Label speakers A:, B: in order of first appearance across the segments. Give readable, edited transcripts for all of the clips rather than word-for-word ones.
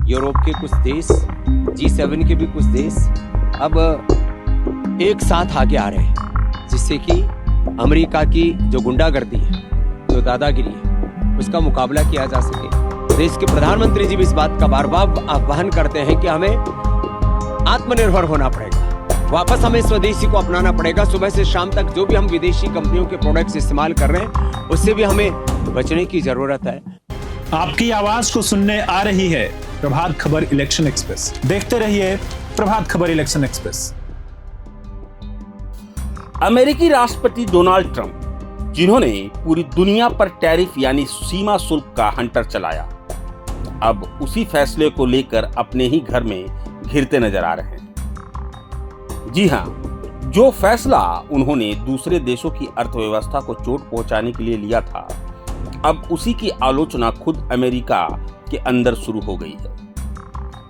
A: Europe के कुछ देश, G7 के भी कुछ देश अब एक साथ आगे आ रहे हैं, जिससे कि अमेरिका की जो गुंडागर्दी है, जो दादागिरी है, उसका मुकाबला किया जा सके। देश के प्रधानमंत्री जी भी इस बात का बार बार आह्वान करते हैं कि हमें आत्मनिर्भर होना पड़ेगा, वापस हमें स्वदेशी को अपनाना पड़ेगा। सुबह से शाम तक जो भी हम विदेशी कंपनियों के प्रोडक्ट्स इस्तेमाल कर रहे हैं, उससे भी हमें बचने की जरूरत है।
B: आपकी आवाज को सुनने आ रही है प्रभात खबर इलेक्शन एक्सप्रेस। देखते रहिए प्रभात खबर इलेक्शन एक्सप्रेस।
C: अमेरिकी राष्ट्रपति डोनाल्ड ट्रंप, जिन्होंने पूरी दुनिया पर टैरिफ यानी सीमा शुल्क का हंटर चलाया, अब उसी फैसले को लेकर अपने ही घर में घिरते नजर आ रहे हैं। जी हां, जो फैसला उन्होंने दूसरे देशों की अर्थव्यवस्था को चोट पहुंचाने के लिए लिया था, अब उसी की आलोचना खुद अमेरिका के अंदर शुरू हो गई है।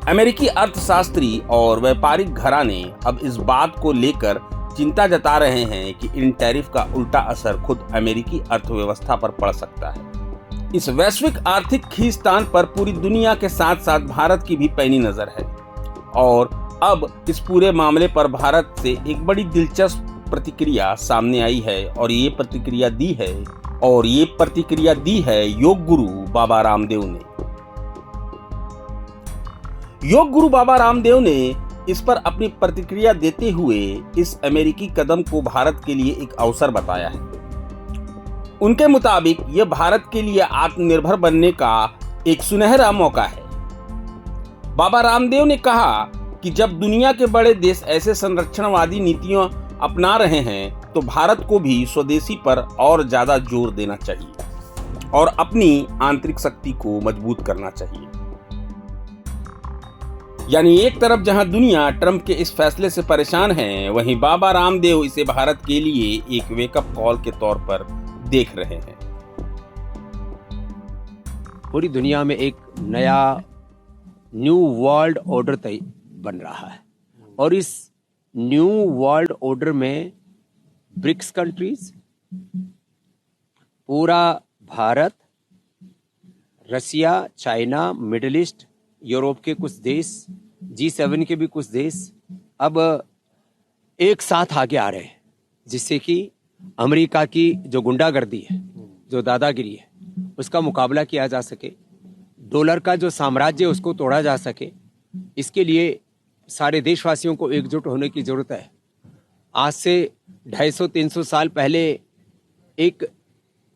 C: अमेरिकी अर्थशास्त्री और व्यापारिक घराने अब इस बात को लेकर चिंता जता रहे हैं कि इन टैरिफ का उल्टा असर खुद अमेरिकी अर्थव्यवस्था पर पड़ सकता है। इस वैश्विक आर्थिक खींचतान पर पूरी दुनिया के साथ साथ भारत की भी पैनी नजर है और अब इस पूरे मामले पर भारत से एक बड़ी दिलचस्प प्रतिक्रिया सामने आई है और ये प्रतिक्रिया दी है योग गुरु बाबा रामदेव ने। योग गुरु बाबा रामदेव ने इस पर अपनी प्रतिक्रिया देते हुए इस अमेरिकी कदम को भारत के लिए एक अवसर बताया है। उनके मुताबिक यह भारत के लिए आत्मनिर्भर बनने का एक सुनहरा मौका है। बाबा रामदेव ने कहा कि जब दुनिया के बड़े देश ऐसे संरक्षणवादी नीतियां अपना रहे हैं, तो भारत को भी स्वदेशी पर और ज्यादा जोर देना चाहिए और अपनी आंतरिक शक्ति को मजबूत करना चाहिए। यानी एक तरफ जहां दुनिया ट्रंप के इस फैसले से परेशान है, वहीं बाबा रामदेव इसे भारत के लिए एक वेकअप कॉल के तौर पर देख रहे हैं।
A: पूरी दुनिया में एक नया न्यू वर्ल्ड ऑर्डर बन रहा है और इस न्यू वर्ल्ड ऑर्डर में ब्रिक्स कंट्रीज, पूरा भारत, रसिया, चाइना, मिडिल ईस्ट, यूरोप के कुछ देश, G7 के भी कुछ देश अब एक साथ आगे आ रहे हैं, जिससे कि अमेरिका की जो गुंडागर्दी है, जो दादागिरी है, उसका मुकाबला किया जा सके, डॉलर का जो साम्राज्य है उसको तोड़ा जा सके। इसके लिए सारे देशवासियों को एकजुट होने की जरूरत है। आज से 250-300 साल पहले एक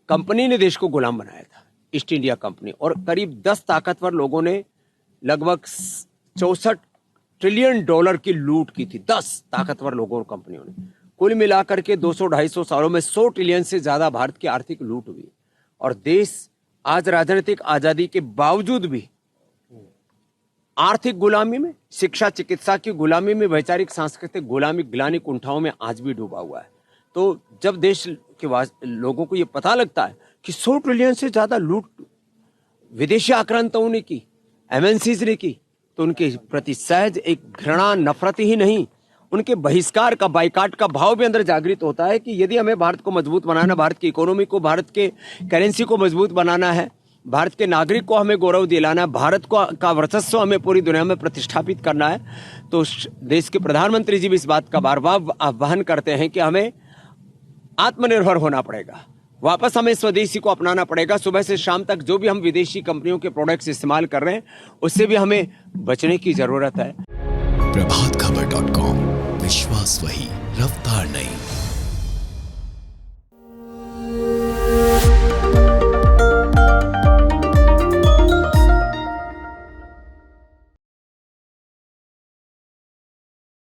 A: कंपनी ने देश को गुलाम बनाया था, ईस्ट इंडिया कंपनी, और करीब 10 ताकतवर लोगों ने लगभग 64 ट्रिलियन डॉलर की लूट की थी। 10 ताकतवर लोगों और कंपनियों ने कुल मिलाकर के 200-250 सालों में 100 ट्रिलियन से ज्यादा भारत की आर्थिक लूट हुई और देश आज राजनीतिक आजादी के बावजूद भी आर्थिक गुलामी में, शिक्षा चिकित्सा की गुलामी में, वैचारिक सांस्कृतिक गुलामी, ग्लानि कुंठाओं में आज भी डूबा हुआ है। तो जब देश के लोगों को यह पता लगता है कि 100 ट्रिलियन से ज्यादा लूट विदेशी आक्रांताओं ने की, MNCs ने की, तो उनके प्रति सहज एक घृणा, नफरत ही नहीं, उनके बहिष्कार का, बाइकाट का भाव भी अंदर जागृत होता है कि यदि हमें भारत को मजबूत बनाना, भारत की इकोनॉमी को, भारत के करेंसी को मजबूत बनाना है, भारत के नागरिक को हमें गौरव दिलाना है, भारत को का वर्चस्व हमें पूरी दुनिया में प्रतिष्ठापित करना है, तो देश के प्रधानमंत्री जी भी इस बात का बार बार आह्वान करते हैं कि हमें आत्मनिर्भर होना पड़ेगा, वापस हमें स्वदेशी को अपनाना पड़ेगा। सुबह से शाम तक जो भी हम विदेशी कंपनियों के प्रोडक्ट्स इस्तेमाल कर रहे हैं, उससे भी हमें बचने की जरूरत है।
D: प्रभातखबर.com, विश्वास वही, रफ्तार नहीं।